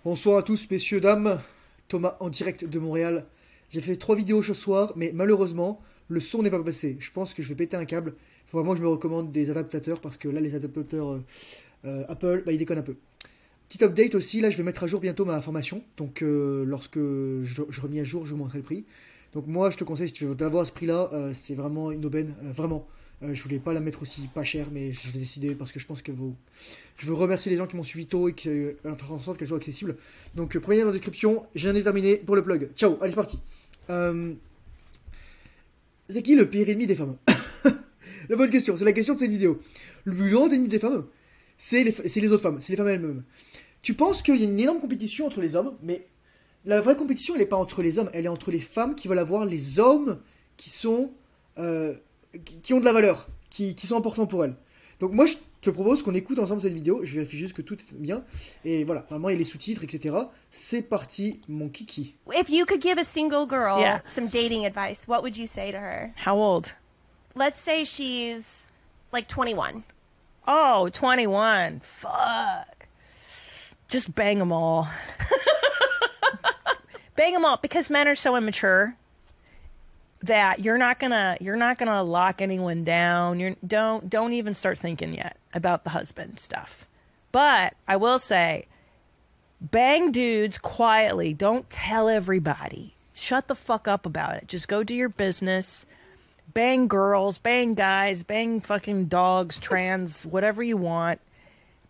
Bonsoir à tous, messieurs, dames. Thomas en direct de Montréal. J'ai fait 3 vidéos ce soir, mais malheureusement, le son n'est pas passé. Je pense que je vais péter un câble. Il faut vraiment que je me recommande des adaptateurs, parce que là, les adaptateurs Apple, bah, ils déconnent un peu. Petit update aussi, là, je vais mettre à jour bientôt ma formation. Donc, lorsque je remis à jour, je vous montrerai le prix. Donc, moi, je te conseille, si tu veux l'avoir à ce prix-là, c'est vraiment une aubaine, vraiment. Je voulais pas la mettre aussi pas cher, mais je l'ai décidé parce que je pense que je veux remercier les gens qui m'ont suivi tôt et qui faire en sorte qu'elle soit accessible. Donc, premier lien dans la description. J'en ai terminé pour le plug. Ciao, allez, c'est parti. C'est qui le pire ennemi des femmes? La bonne question, c'est la question de cette vidéo. Le plus grand ennemi des femmes, c'est les autres femmes, c'est les femmes elles-mêmes. Tu penses qu'il y a une énorme compétition entre les hommes, mais la vraie compétition, elle n'est pas entre les hommes, elle est entre les femmes qui veulent avoir les hommes qui sont... qui ont de la valeur, qui sont importants pour elles. Donc moi, je te propose qu'on écoute ensemble cette vidéo. Je vérifie juste que tout est bien. Et voilà, normalement, il y a les sous-titres, etc. C'est parti, mon kiki. If you could give a single girl some dating advice, what would you say to her? How old? Let's say she's like 21. Oh, 21. Fuck. Just bang them all. Bang them all, because men are so immature that you're not gonna lock anyone down. Don't even start thinking yet about the husband stuff. But I will say, bang dudes quietly. Don't tell everybody. Shut the fuck up about it. Just go do your business. Bang girls, bang guys, bang fucking dogs, trans, whatever you want.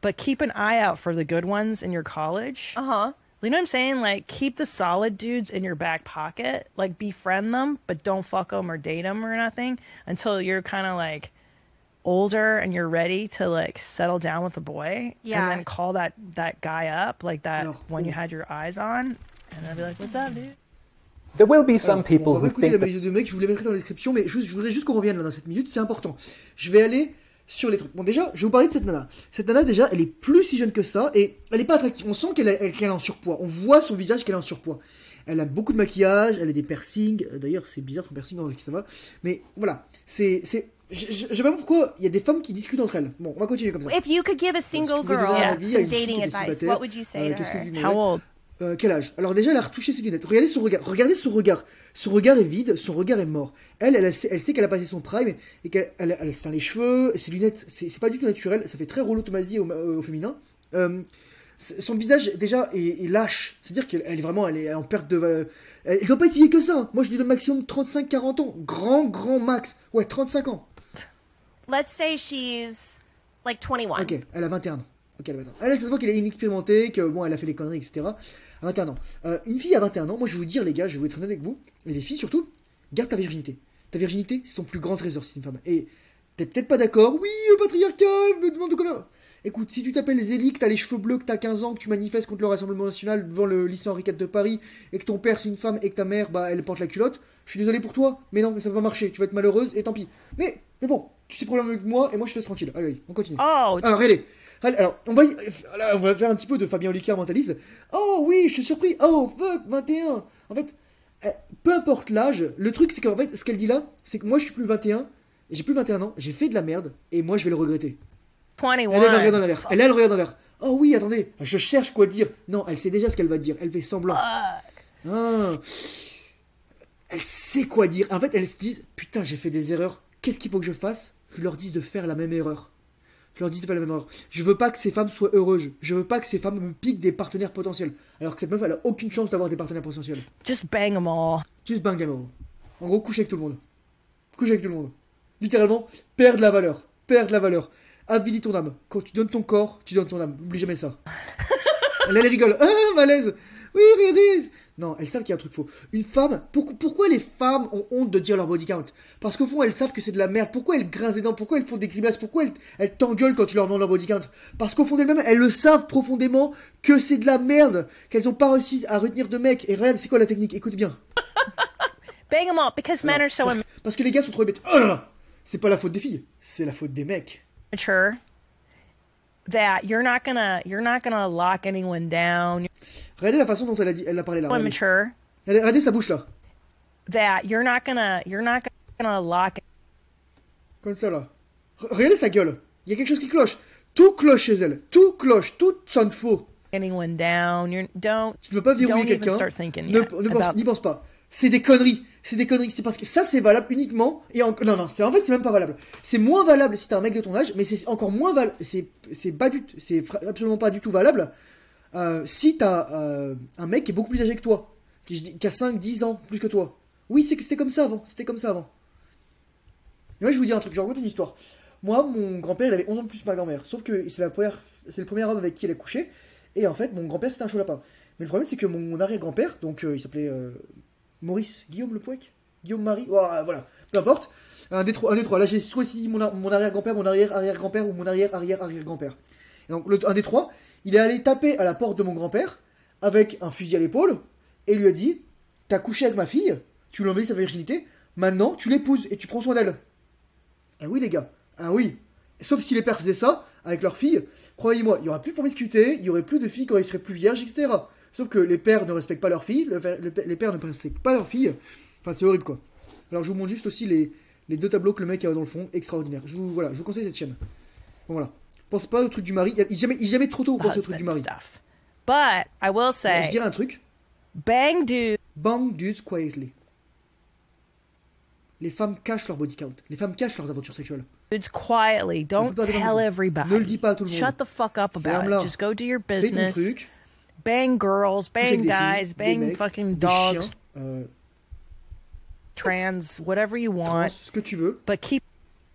But keep an eye out for the good ones in your college. Uh-huh. You know what I'm saying? Like, keep the solid dudes in your back pocket. Like, befriend them, but don't fuck them or date them or nothing until you're kind of, like, older and you're ready to, like, settle down with a boy. Yeah. And then call that guy up, like that one you had your eyes on. And then be like, what's up, dude? There will be some people on va who écouter think la vidéo de mec, je vous les mettrai dans la description, mais je voudrais juste qu'on revienne là dans cette minute, c'est important. Je vais aller sur les trucs. Bon, déjà, je vais vous parler de cette nana. Cette nana, déjà, elle est plus si jeune que ça, et elle est pas attractive. On sent qu'elle est en surpoids. On voit son visage qu'elle est en surpoids. Elle a beaucoup de maquillage, elle a des piercings. D'ailleurs, c'est bizarre son piercing, avec ça va. Mais voilà, je sais pas pourquoi il y a des femmes qui discutent entre elles. Bon, on va continuer comme ça. If you could give a single girl some dating advice, what would you say to her? How old? Quel âge? Alors déjà, elle a retouché ses lunettes. Regardez son regard. Regardez son regard. Son regard est vide, son regard est mort. Elle sait qu'elle a passé son prime et qu'elle se teint les cheveux. Ses lunettes, c'est pas du tout naturel. Ça fait très Rollo Tomasi au féminin. Son visage, déjà, est lâche. C'est-à-dire qu'elle est en perte de... Elle doit pas être si vieille que ça. Hein. Moi, je lui donne maximum 35-40 ans. Grand max. Ouais, 35 ans. Let's say she's like 21. Ok, elle a 21 ans. Ok, elle a 21 ans. Elle, ça se voit qu'elle est inexpérimentée, que bon, elle a fait les conneries, etc. À 21 ans. Une fille à 21 ans, moi je vais vous dire, les gars, je vais vous être honnête avec vous, et les filles surtout, garde ta virginité. Ta virginité, c'est ton plus grand trésor si c'est une femme. Et t'es peut-être pas d'accord, oui, patriarcal, me demande comment. Écoute, si tu t'appelles Zélie, que t'as les cheveux bleus, que t'as 15 ans, que tu manifestes contre le Rassemblement National devant le lycée Henri IV de Paris, et que ton père c'est une femme, et que ta mère, bah, elle porte la culotte, je suis désolé pour toi, mais non, ça va pas marcher, tu vas être malheureuse, et tant pis. Mais bon, tu sais problème avec moi, et moi je te laisse tranquille. Allez, on continue. Oh, alors, regardez. Alors, on va faire un petit peu de Fabien Olicard mentaliste. Oh oui, je suis surpris. Oh fuck, 21. En fait, peu importe l'âge, le truc c'est qu'en fait, ce qu'elle dit là, c'est que moi je suis plus 21, j'ai plus 21 ans, j'ai fait de la merde, et moi je vais le regretter. 21. Elle a le regard dans l'air. Elle a le regard dans l'air. Oh oui, attendez, je cherche quoi dire. Non, elle sait déjà ce qu'elle va dire. Elle fait semblant. Ah. Elle sait quoi dire. En fait, elle se dit, putain, j'ai fait des erreurs. Qu'est-ce qu'il faut que je fasse? Je leur dis de faire la même erreur. Je veux pas que ces femmes soient heureuses. Je veux pas que ces femmes me piquent des partenaires potentiels. Alors que cette meuf, elle a aucune chance d'avoir des partenaires potentiels. Just bang them all. Just bang them all. En gros, couche avec tout le monde. Couche avec tout le monde. Littéralement, perdre la valeur. Perdre la valeur. Avilis ton âme. Quand tu donnes ton corps, tu donnes ton âme. N'oublie jamais ça. Elle rigole. Ah, malaise. Oui, regardez. Non, elles savent qu'il y a un truc faux. Une femme, pourquoi les femmes ont honte de dire leur body count? Parce qu'au fond, elles savent que c'est de la merde. Pourquoi elles grincent les dents? Pourquoi elles font des grimaces? Pourquoi elles t'engueulent quand tu leur demandes leur body count? Parce qu'au fond d'elles-mêmes, elles le savent profondément que c'est de la merde. Qu'elles n'ont pas réussi à retenir de mecs. Et regarde, c'est quoi la technique? Écoute bien. Bang them all, because men are so parce que les gars sont trop bêtes. Oh, c'est pas la faute des filles, c'est la faute des mecs. Mature. That you're not gonna lock anyone down. Regardez la façon dont elle a parlé là. Mature. Regardez sa bouche là. That you're not gonna lock. Comme ça là. Regardez sa gueule. Il y a quelque chose qui cloche. Tout cloche chez elle. Tout cloche. Tout sonne faux. anyone down. Tu ne veux pas verrouiller quelqu'un. N'y pense pas. C'est des conneries. C'est parce que ça, c'est valable uniquement. Non, en fait, c'est même pas valable. C'est moins valable si t'es un mec de ton âge, mais c'est encore moins valable. C'est absolument pas du tout valable si t'as un mec qui est beaucoup plus âgé que toi, qui a 5-10 ans plus que toi. Oui, c'était comme ça avant. Et moi, je vais vous dire un truc. Je raconte une histoire. Moi, mon grand-père, il avait 11 ans de plus que ma grand-mère. Sauf que c'est le premier homme avec qui elle a couché. Et en fait, mon grand-père, c'était un chaud lapin. Mais le problème, c'est que mon arrière-grand-père, donc il s'appelait Maurice Guillaume Le Pouec, Guillaume Marie, voilà, peu importe. Un des trois. Là, j'ai soit ici mon arrière-grand-père, mon arrière-arrière-grand-père ou mon arrière-arrière-arrière-grand-père. Et donc, un des trois, il est allé taper à la porte de mon grand-père avec un fusil à l'épaule et lui a dit: t'as couché avec ma fille, tu lui as enlevé sa virginité, maintenant tu l'épouses et tu prends soin d'elle. Ah oui, les gars. Ah oui. Sauf si les pères faisaient ça avec leurs filles, croyez-moi, il n'y aurait plus de promiscuité, il n'y aurait plus de filles qui seraient plus vierges, etc. Sauf que les pères ne respectent pas leurs filles, les pères ne respectent pas leurs filles. Enfin, c'est horrible, quoi. Alors, je vous montre juste aussi les deux tableaux que le mec a dans le fond, extraordinaire. Je vous conseille cette chaîne. Bon, voilà. Pense pas au truc du mari. Il n'est jamais trop tôt pour penser au truc du mari. But I will say, je dirais un truc. Bang dudes quietly. Les femmes cachent leur body count. Les femmes cachent leurs aventures sexuelles. Dudes quietly. Don't tell everybody. Ne le dis pas à tout le monde. Shut the fuck up about it. Just go do your business. Fais ton truc. Bang girls, bang guys, bang mecs, fucking dogs, chiens, trans, whatever you want. Ce que tu veux. But keep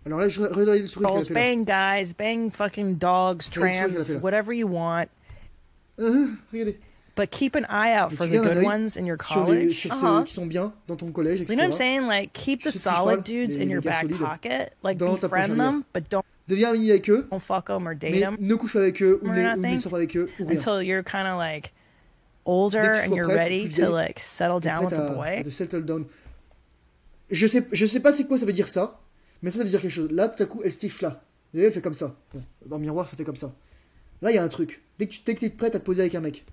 Alors là, je regarde le sourire girls, bang guys, bang fucking dogs, trans, whatever you want. Regardez. But keep an eye out for the good ones in your college. Sur ceux qui sont bien dans ton collège, etc. You know what I'm saying? Like, keep the solid dudes in your back pocket. Like, befriend them, but don't. Deviens ami avec eux. Don't fuck them or date them. Ne couche pas avec eux ou ne sors pas avec eux ou rien. Until you're kind of like older and you're ready to like settle down with a boy. Settle down. Je sais pas c'est quoi ça veut dire ça, mais ça veut dire quelque chose. Là, tout à coup, elle stifle là. Vous voyez, elle fait comme ça. Bon, dans le miroir, ça fait comme ça. Là, il y a un truc. Dès que t'es prête à te poser avec un mec.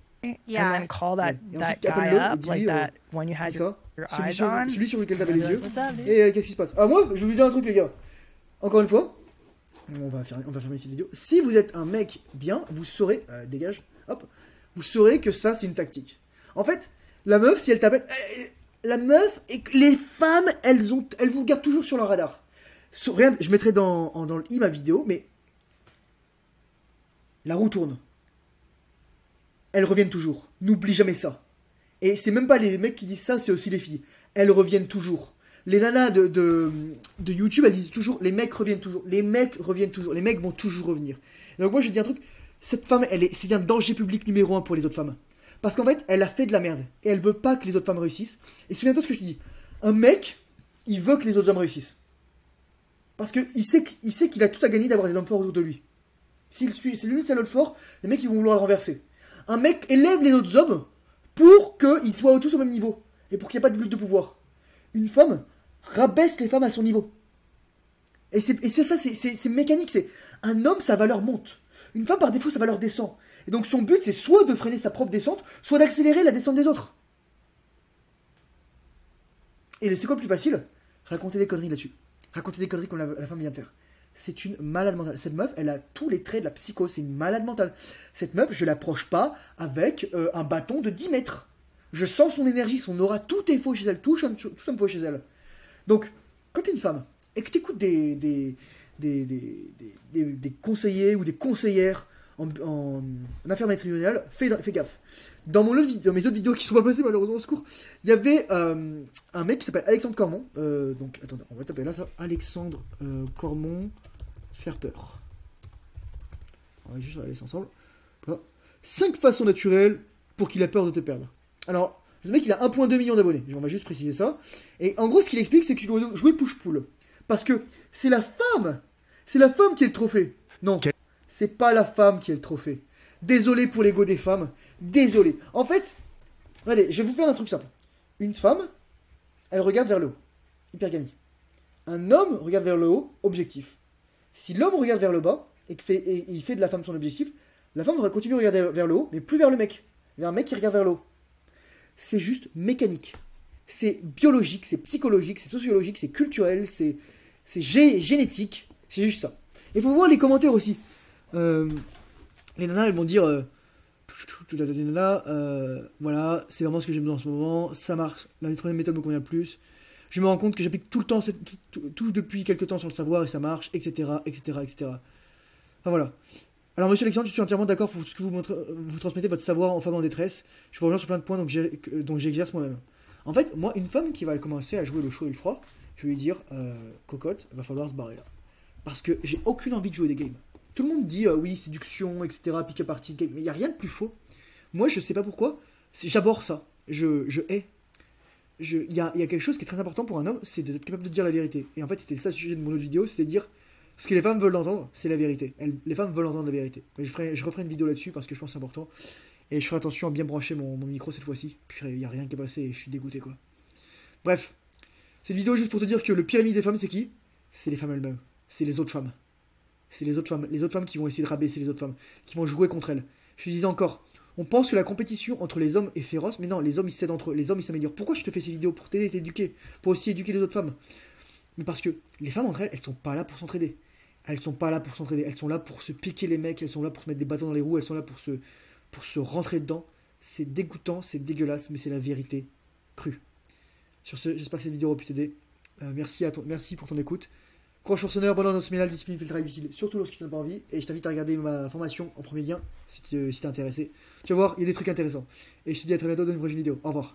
Yeah. And then call that guy up, like that one you had your eyes on. Celui sur lequel t'avais les yeux. Et qu'est-ce qui se passe? Ah, moi, je vais vous dire un truc, les gars. Encore une fois, on va fermer cette vidéo. Si vous êtes un mec bien, vous saurez, dégage, hop, vous saurez que ça, c'est une tactique. En fait, la meuf, si elle t'appelle, la meuf, et les femmes, elles vous gardent toujours sur leur radar. Regarde, je mettrai dans le i ma vidéo, mais la roue tourne. Elles reviennent toujours. N'oublie jamais ça. Et c'est même pas les mecs qui disent ça, c'est aussi les filles. Elles reviennent toujours. Les nanas de YouTube, elles disent toujours, les mecs reviennent toujours. Les mecs reviennent toujours. Les mecs vont toujours revenir. Et donc moi, je dis un truc. Cette femme, c'est un danger public numéro 1 pour les autres femmes. Parce qu'en fait, elle a fait de la merde. Et elle veut pas que les autres femmes réussissent. Et souviens-toi ce que je te dis. Un mec, il veut que les autres hommes réussissent. Parce qu'il sait qu'il a tout à gagner d'avoir des hommes forts autour de lui. C'est lui le seul homme fort, les mecs, ils vont vouloir le renverser. Un mec élève les autres hommes pour qu'ils soient tous au même niveau. Et pour qu'il n'y ait pas de lutte de pouvoir. Une femme rabaisse les femmes à son niveau. Et c'est ça, c'est mécanique. C'est un homme, sa valeur monte. Une femme, par défaut, sa valeur descend. Et donc son but, c'est soit de freiner sa propre descente, soit d'accélérer la descente des autres. Et c'est quoi le plus facile? Raconter des conneries là-dessus. Raconter des conneries comme la femme vient de faire. C'est une malade mentale. Cette meuf, elle a tous les traits de la psychose. C'est une malade mentale. Cette meuf, je l'approche pas avec un bâton de 10 mètres. Je sens son énergie, son aura. Tout est faux chez elle. Tout ça me faux chez elle. Donc, quand t'es une femme et que t'écoutes des conseillers ou des conseillères en affaires matrimoniales, fais gaffe. Dans mes autres vidéos qui sont pas passées malheureusement au secours, il y avait un mec qui s'appelle Alexandre Cormon. Donc, attendez, on va taper là ça. Alexandre Cormon, faire peur. On va juste aller ensemble. Voilà. 5 façons naturelles pour qu'il ait peur de te perdre. Alors, ce mec, il a 1,2 million d'abonnés. On va juste préciser ça. Et en gros, ce qu'il explique, c'est que tu dois jouer push-pull. Parce que c'est la femme qui est le trophée. Non, c'est pas la femme qui est le trophée. Désolé pour l'ego des femmes. Désolé. En fait, regardez, je vais vous faire un truc simple. Une femme, elle regarde vers le haut. Hypergamie. Un homme regarde vers le haut, objectif. Si l'homme regarde vers le bas et il fait de la femme son objectif, la femme devrait continuer à regarder vers le haut, mais plus vers le mec. Vers un mec qui regarde vers le haut. C'est juste mécanique. C'est biologique, c'est psychologique, c'est sociologique, c'est culturel, c'est génétique. C'est juste ça. Il faut voir les commentaires aussi. Les nanas, elles vont dire Voilà, c'est vraiment ce que j'aime en ce moment. Ça marche. La méthode me convient plus. Je me rends compte que j'applique tout le temps, tout depuis quelques temps sur le savoir et ça marche, etc., etc., etc. Enfin voilà. Alors, monsieur Alexandre, je suis entièrement d'accord pour ce que vous transmettez votre savoir en femme en détresse. Je vous rejoins sur plein de points dont j'exerce moi-même. En fait, moi, une femme qui va commencer à jouer le chaud et le froid, je vais lui dire, cocotte, va falloir se barrer là. Parce que j'ai aucune envie de jouer des games. Tout le monde dit, oui, séduction, etc., pick-up artist game, mais il n'y a rien de plus faux. Moi, je sais pas pourquoi, j'aborde ça. Je hais. Il y a quelque chose qui est très important pour un homme, c'est d'être capable de dire la vérité. Et en fait, c'était ça le sujet de mon autre vidéo, c'était de dire ce que les femmes veulent entendre, c'est la vérité. Les femmes veulent entendre la vérité. Mais je referai une vidéo là-dessus parce que je pense que c'est important. Et je ferai attention à bien brancher mon micro cette fois-ci. Puis il n'y a rien qui est passé et je suis dégoûté quoi. Bref, cette vidéo juste pour te dire que le pire ennemi des femmes, c'est qui? C'est les femmes elles-mêmes. C'est les autres femmes. C'est les autres femmes. Les autres femmes qui vont essayer de rabaisser les autres femmes. Qui vont jouer contre elles. Je te disais encore, on pense que la compétition entre les hommes est féroce, mais non, les hommes ils s'aident entre eux, les hommes ils s'améliorent. Pourquoi je te fais ces vidéos? Pour t'aider et t'éduquer, pour aussi éduquer les autres femmes. Mais parce que les femmes entre elles, elles sont pas là pour s'entraider. Elles sont pas là pour s'entraider, elles sont là pour se piquer les mecs, elles sont là pour se mettre des bâtons dans les roues, elles sont là pour se rentrer dedans. C'est dégoûtant, c'est dégueulasse, mais c'est la vérité crue. Sur ce, j'espère que cette vidéo aura pu t'aider. Merci pour ton écoute. Courage forceneur, bonheur dans ce ménage, discipline, fait le travail difficile, surtout lorsque tu n'as pas envie. Et je t'invite à regarder ma formation en premier lien si t'es intéressé. Tu vas voir, il y a des trucs intéressants. Et je te dis à très bientôt dans une prochaine vidéo. Au revoir.